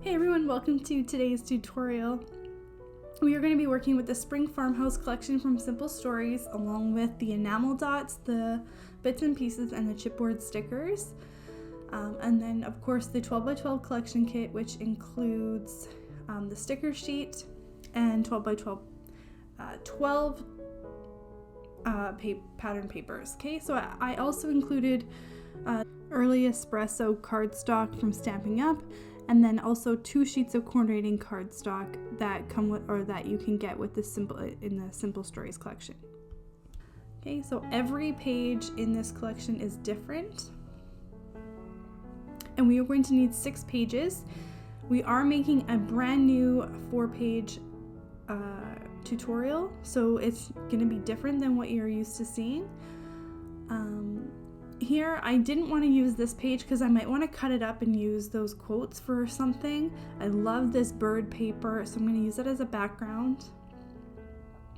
Hey everyone, welcome to today's tutorial. We are going to be working with the Spring Farmhouse collection from Simple Stories, along with the enamel dots, the bits and pieces, and the chipboard stickers. And then of course the 12x12 collection kit, which includes the sticker sheet and 12x12 12 pattern papers. Okay, so I also included early espresso cardstock from Stampin' Up, and then also 2 sheets of coordinating cardstock that come with, or that you can get with the Simple Stories collection. Okay, so every page in this collection is different, and we are going to need 6 pages. We are making a brand new 4-page tutorial, so it's going to be different than what you're used to seeing. Here I didn't want to use this page because I might want to cut it up and use those quotes for something. I love this bird paper, so I'm going to use it as a background.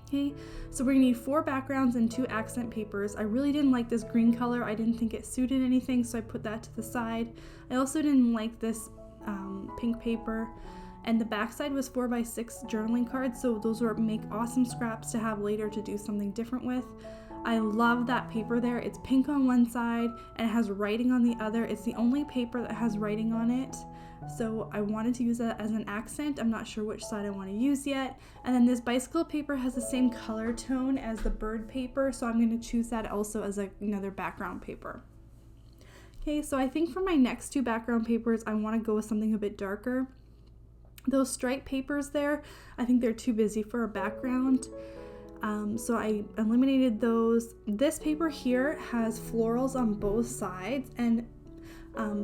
Okay, so we're going to need 4 backgrounds and 2 accent papers. I really didn't like this green color. I didn't think it suited anything, so I put that to the side. I also didn't like this pink paper, and the back side was 4x6 journaling cards, so those would make awesome scraps to have later to do something different with. I love that paper there. It's pink on one side and it has writing on the other. It's the only paper that has writing on it, so I wanted to use that as an accent. I'm not sure which side I want to use yet. And then this bicycle paper has the same color tone as the bird paper, so I'm going to choose that also as another background paper. Okay, so I think for my next 2 background papers, I want to go with something a bit darker. Those striped papers there, I think they're too busy for a background. So I eliminated those. This paper here has florals on both sides, and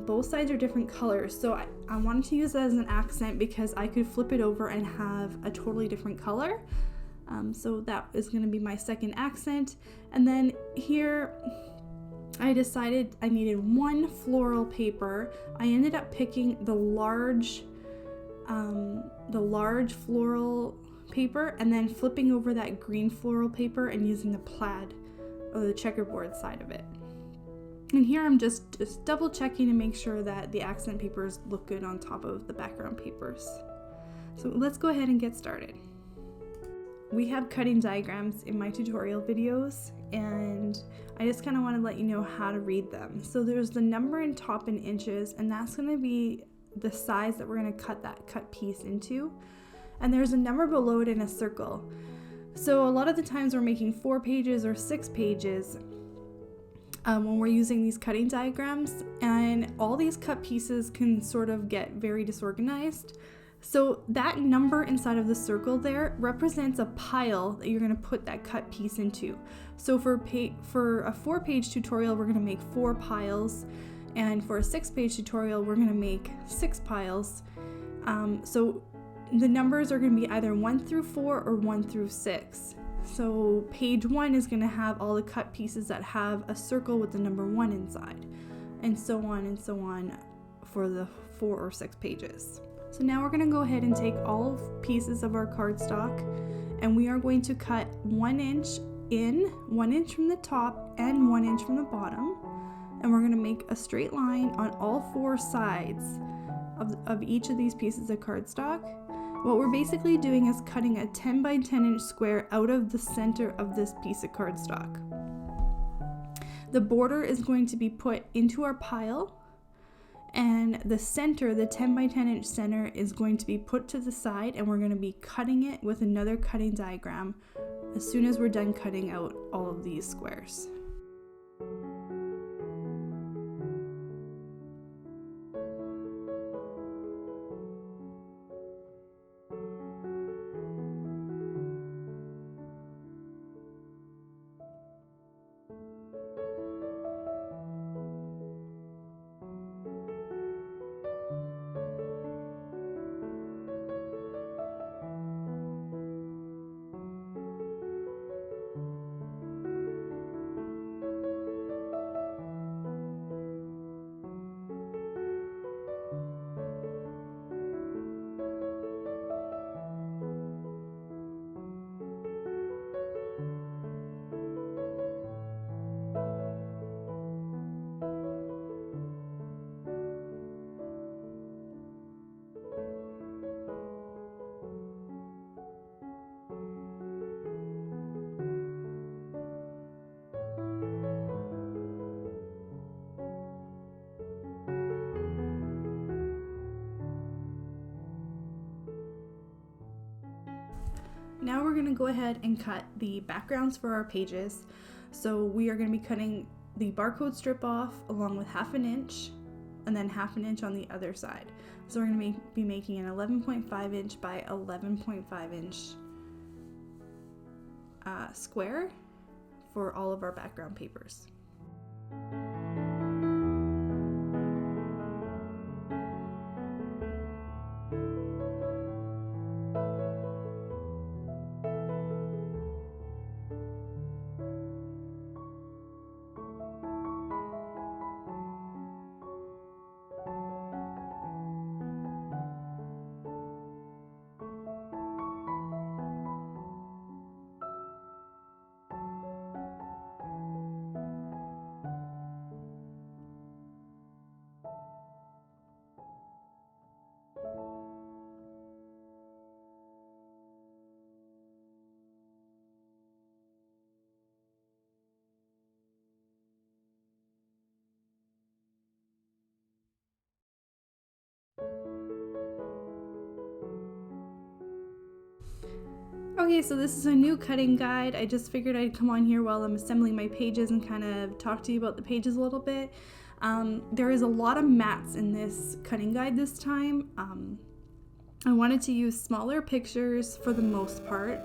both sides are different colors. So I wanted to use that as an accent because I could flip it over and have a totally different color. So that is going to be my second accent. And then here I decided I needed 1 floral paper. I ended up picking the large floral paper and then flipping over that green floral paper and using the plaid or the checkerboard side of it. And here I'm just double checking to make sure that the accent papers look good on top of the background papers. So let's go ahead and get started. We have cutting diagrams in my tutorial videos, and I just kind of want to let you know how to read them. So there's the number in top in inches, and that's going to be the size that we're going to cut that cut piece into. And there's a number below it in a circle. So a lot of the times we're making 4 pages or 6 pages when we're using these cutting diagrams, and all these cut pieces can sort of get very disorganized. So that number inside of the circle there represents a pile that you're going to put that cut piece into. So for a 4-page tutorial, we're going to make 4 piles, and for a 6-page tutorial, we're going to make 6 piles. So the numbers are going to be either 1 through 4 or 1 through 6. So page 1 is going to have all the cut pieces that have a circle with the number 1 inside, and so on for the 4 or 6 pages. So now we're going to go ahead and take all pieces of our cardstock, and we are going to cut 1 inch in, 1 inch from the top, and 1 inch from the bottom, and we're going to make a straight line on all 4 sides of each of these pieces of cardstock. What we're basically doing is cutting a 10 by 10 inch square out of the center of this piece of cardstock. The border is going to be put into our pile, and the center, the 10 by 10 inch center, is going to be put to the side, and we're going to be cutting it with another cutting diagram as soon as we're done cutting out all of these squares. Now we're gonna go ahead and cut the backgrounds for our pages. So we are gonna be cutting the barcode strip off along with 1/2 inch and then 1/2 inch on the other side. So we're gonna be making an 11.5 inch by 11.5 inch square for all of our background papers. Okay, so this is a new cutting guide. I just figured I'd come on here while I'm assembling my pages and kind of talk to you about the pages a little bit. There is a lot of mats in this cutting guide this time. I wanted to use smaller pictures for the most part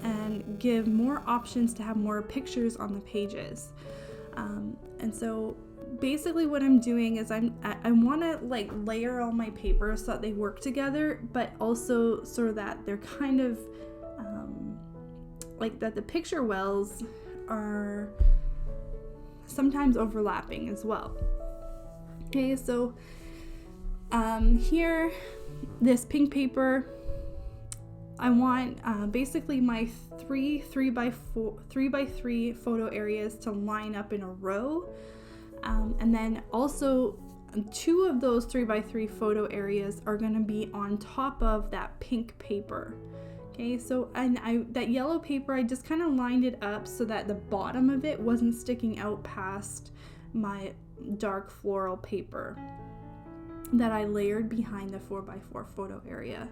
and give more options to have more pictures on the pages. And so basically what I'm doing is I want to like layer all my papers so that they work together, but also so that they're kind of like that the picture wells are sometimes overlapping as well. Okay, so here, this pink paper, I want basically my three 3x3 photo areas to line up in a row, and then also 2 of those 3x3 photo areas are going to be on top of that pink paper. Okay, so that yellow paper, I just kind of lined it up so that the bottom of it wasn't sticking out past my dark floral paper that I layered behind the 4x4 photo area.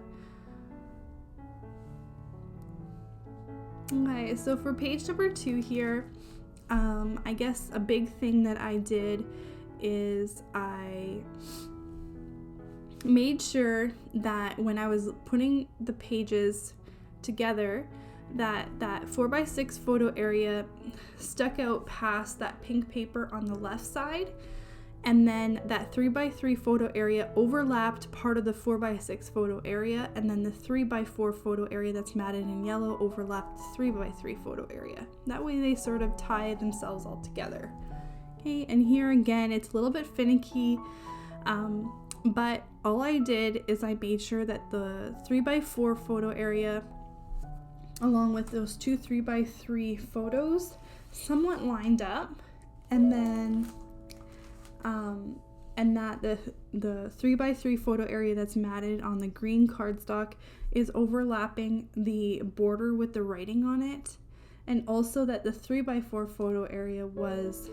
Okay, so for page number 2 here, I guess a big thing that I did is I made sure that when I was putting the pages together, that 4x6 photo area stuck out past that pink paper on the left side, and then that 3x3 photo area overlapped part of the 4x6 photo area, and then the 3x4 photo area that's matted in yellow overlapped the 3x3 photo area. That way they sort of tie themselves all together. Okay, and here again it's a little bit finicky, but all I did is I made sure that the 3x4 photo area along with those 2 3x3 photos somewhat lined up, and then and that the 3x3 photo area that's matted on the green cardstock is overlapping the border with the writing on it, and also that the 3x4 photo area was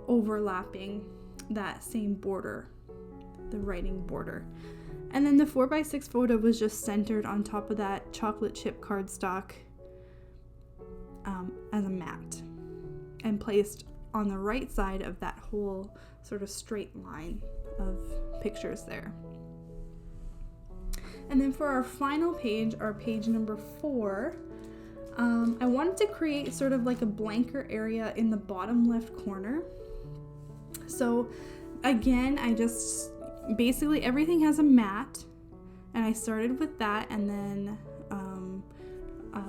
overlapping that same border, the writing border. And then the 4x6 photo was just centered on top of that chocolate chip cardstock as a mat, and placed on the right side of that whole sort of straight line of pictures there. And then for our final page, our page number 4, I wanted to create sort of like a blanker area in the bottom left corner. So again, I just basically everything has a mat, and I started with that, and then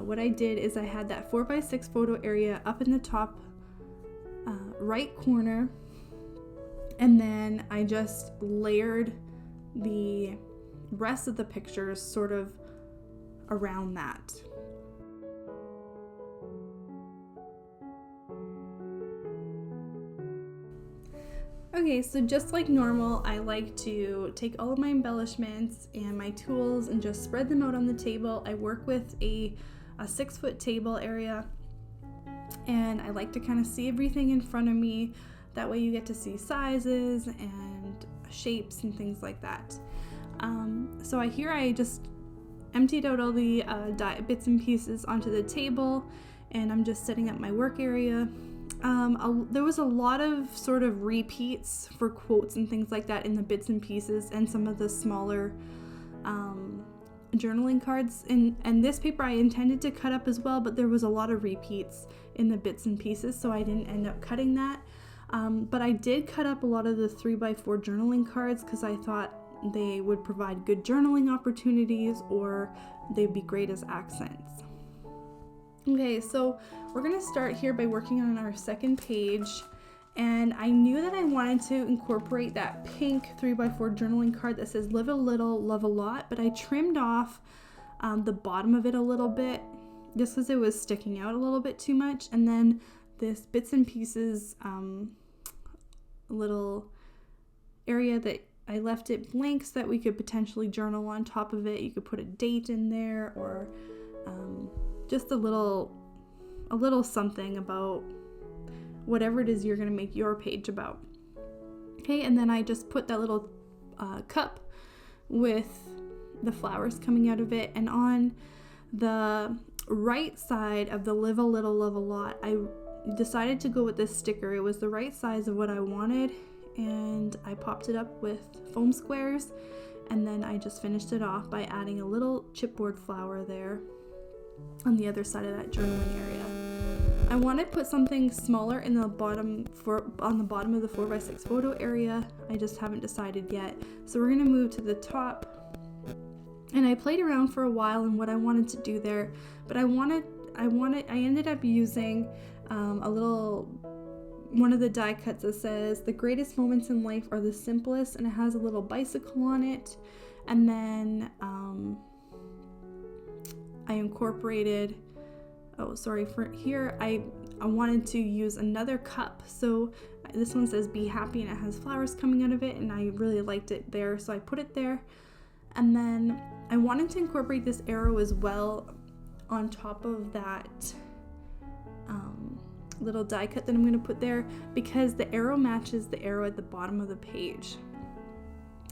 what I did is I had that 4x6 photo area up in the top right corner, and then I just layered the rest of the pictures sort of around that. Okay, so just like normal, I like to take all of my embellishments and my tools and just spread them out on the table. I work with a 6-foot table area, and I like to kind of see everything in front of me. That way you get to see sizes and shapes and things like that. So I just emptied out all the bits and pieces onto the table, and I'm just setting up my work area. There was a lot of sort of repeats for quotes and things like that in the bits and pieces and some of the smaller journaling cards. And this paper I intended to cut up as well, but there was a lot of repeats in the bits and pieces, so I didn't end up cutting that. But I did cut up a lot of the 3x4 journaling cards because I thought they would provide good journaling opportunities, or they'd be great as accents. Okay, so we're gonna start here by working on our second page, and I knew that I wanted to incorporate that pink 3x4 journaling card that says live a little, love a lot, but I trimmed off the bottom of it a little bit just because it was sticking out a little bit too much. And then this bits and pieces little area that I left it blank so that we could potentially journal on top of it. You could put a date in there, or just a little something about whatever it is you're going to make your page about. Okay, and then I just put that little cup with the flowers coming out of it, and on the right side of the live a little, love a lot, I decided to go with this sticker. It was the right size of what I wanted, and I popped it up with foam squares, and then I just finished it off by adding a little chipboard flower there on the other side of that journaling area. I want to put something smaller in the bottom on the bottom of the 4x6 photo area. I just haven't decided yet. So we're gonna move to the top, and I played around for a while in what I wanted to do there, but I ended up using one of the die cuts that says the greatest moments in life are the simplest, and it has a little bicycle on it. And then I incorporated, for here I wanted to use another cup. So this one says be happy, and it has flowers coming out of it, and I really liked it there, so I put it there. And then I wanted to incorporate this arrow as well on top of that little die cut that I'm going to put there, because the arrow matches the arrow at the bottom of the page.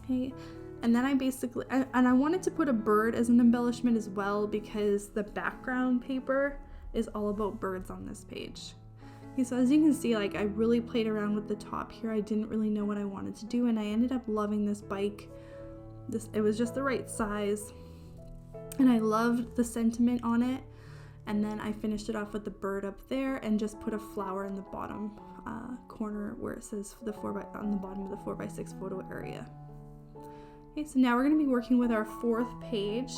Okay, and then I wanted to put a bird as an embellishment as well, because the background paper is all about birds on this page. Okay, so as you can see, like, I really played around with the top here. I didn't really know what I wanted to do, and I ended up loving this bike. It was just the right size, and I loved the sentiment on it. And then I finished it off with the bird up there, and just put a flower in the bottom corner where it says on the bottom of the 4x6 photo area. Okay, so now we're going to be working with our fourth page,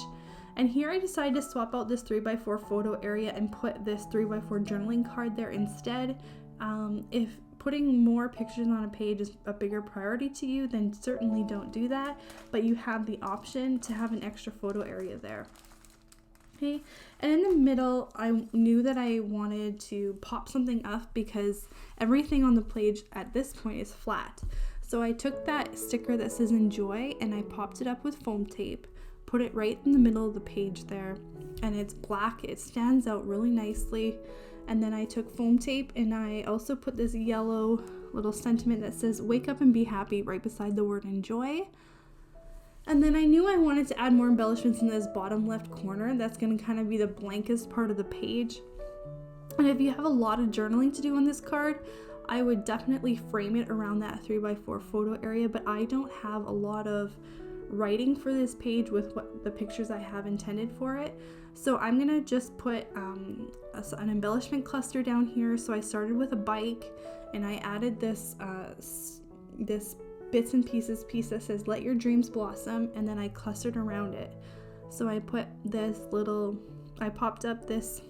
and here I decided to swap out this 3x4 photo area and put this 3x4 journaling card there instead. If putting more pictures on a page is a bigger priority to you, then certainly don't do that, but you have the option to have an extra photo area there. Okay, and in the middle, I knew that I wanted to pop something up because everything on the page at this point is flat. So I took that sticker that says enjoy, and I popped it up with foam tape, put it right in the middle of the page there, and it's black. It stands out really nicely. And then I took foam tape, and I also put this yellow little sentiment that says wake up and be happy right beside the word enjoy. And then I knew I wanted to add more embellishments in this bottom left corner. That's going to kind of be the blankest part of the page. And if you have a lot of journaling to do on this card, I would definitely frame it around that 3x4 photo area, but I don't have a lot of writing for this page with what the pictures I have intended for it. So I'm going to just put an embellishment cluster down here. So I started with a bike, and I added this bits and pieces piece that says let your dreams blossom, and then I clustered around it. So I put I popped up this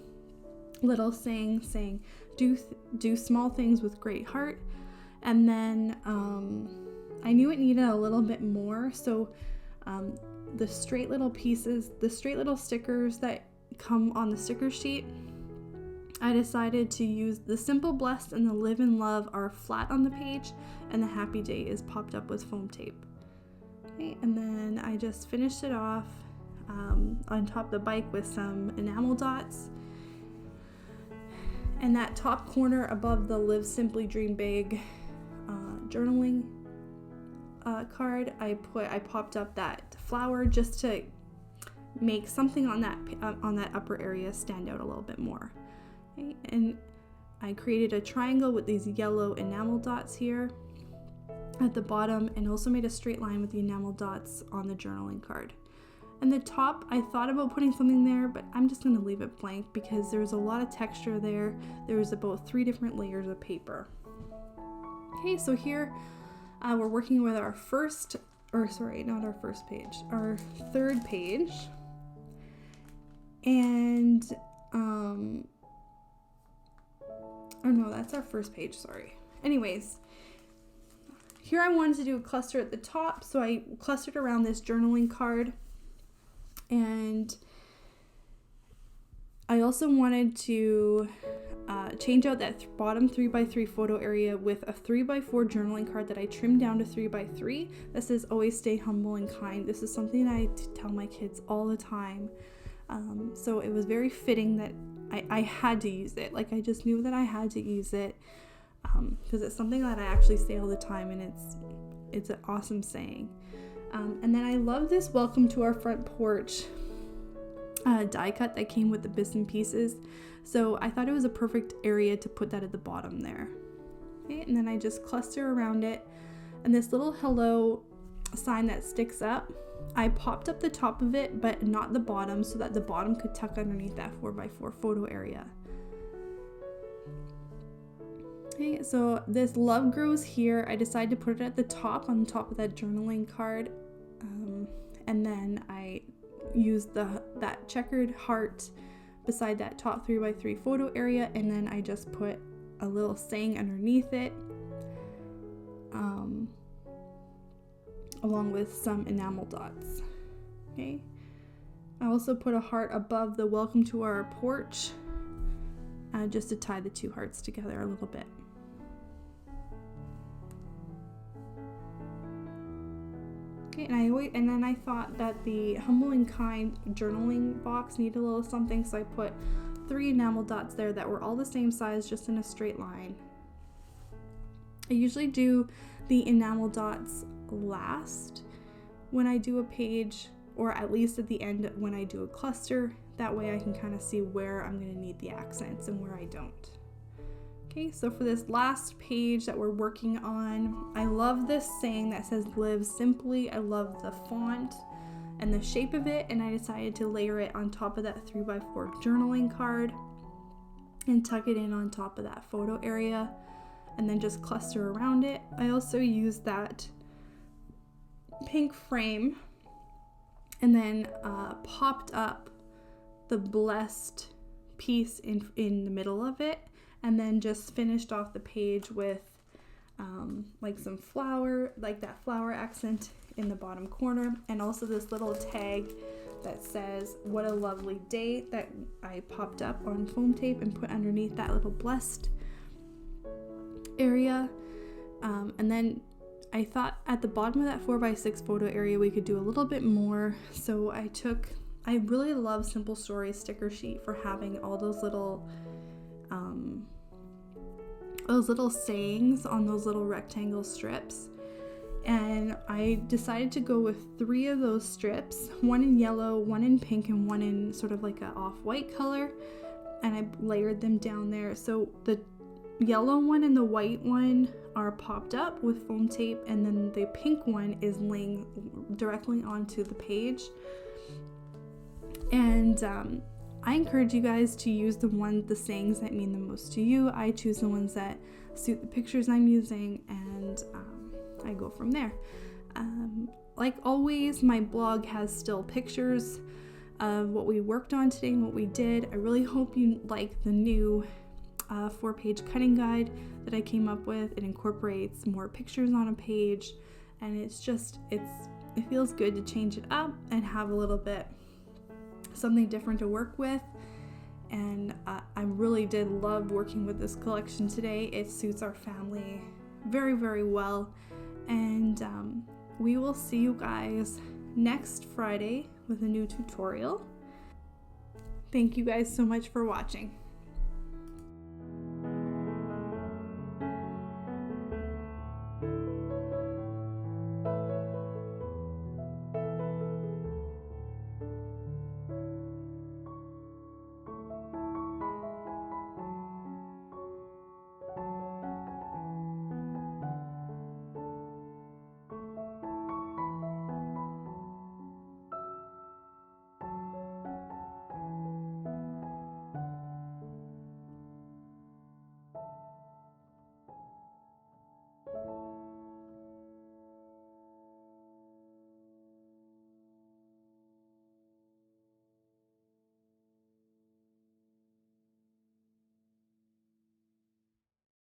little saying do small things with great heart. And then I knew it needed a little bit more, so the straight little stickers that come on the sticker sheet, I decided to use the simple blessed and the live and love are flat on the page, and the happy day is popped up with foam tape. Okay, and then I just finished it off on top of the bike with some enamel dots. And that top corner above the live simply dream big journaling card, I popped up that flower just to make something on that upper area stand out a little bit more. Okay? And I created a triangle with these yellow enamel dots here at the bottom, and also made a straight line with the enamel dots on the journaling card. And the top, I thought about putting something there, but I'm just going to leave it blank because there's a lot of texture there. There's about 3 different layers of paper. Okay, so here we're working with our our third page. And, oh no, that's our first page, sorry. Anyways, here I wanted to do a cluster at the top, so I clustered around this journaling card. And I also wanted to change out that bottom 3x3 photo area with a 3x4 journaling card that I trimmed down to 3x3 that says always stay humble and kind. This is something that I tell my kids all the time. So it was very fitting that I had to use it. Like, I just knew that I had to use it because it's something that I actually say all the time, and it's an awesome saying. And then I love this welcome to our front porch die cut that came with the bits and pieces. So I thought it was a perfect area to put that at the bottom there. Okay, and then I just cluster around it. And this little hello sign that sticks up, I popped up the top of it, but not the bottom, so that the bottom could tuck underneath that 4x4 photo area. Okay, so this love grows here. I decided to put it at the top, on top of that journaling card. And then I used that checkered heart beside that top 3x3 photo area, and then I just put a little saying underneath it, along with some enamel dots. Okay, I also put a heart above the welcome to our porch, just to tie the 2 hearts together a little bit. Okay, and then I thought that the humble and kind journaling box needed a little something, so I put 3 enamel dots there that were all the same size, just in a straight line. I usually do the enamel dots last when I do a page, or at least at the end when I do a cluster. That way I can kind of see where I'm going to need the accents and where I don't. Okay, so for this last page that we're working on, I love this saying that says live simply. I love the font and the shape of it, and I decided to layer it on top of that 3x4 journaling card and tuck it in on top of that photo area, and then just cluster around it. I also used that pink frame and then popped up the blessed piece in the middle of it, and then just finished off the page with like some flower, like that flower accent in the bottom corner, and also this little tag that says what a lovely day, that I popped up on foam tape and put underneath that little blessed area. And then I thought at the bottom of that 4x6 photo area we could do a little bit more, so I really love Simple Stories sticker sheet for having all those little sayings on those little rectangle strips, and I decided to go with 3 of those strips, one in yellow, one in pink, and one in sort of like a off-white color, and I layered them down there. So the yellow one and the white one are popped up with foam tape, and then the pink one is laying directly onto the page. And I encourage you guys to use the sayings that mean the most to you. I choose the ones that suit the pictures I'm using, and I go from there. Like always, my blog has still pictures of what we worked on today and what we did. I really hope you like the new 4-page cutting guide that I came up with. It incorporates more pictures on a page, and it feels good to change it up and have a little bit something different to work with. And I really did love working with this collection today. It suits our family very, very well. And we will see you guys next Friday with a new tutorial. Thank you guys so much for watching.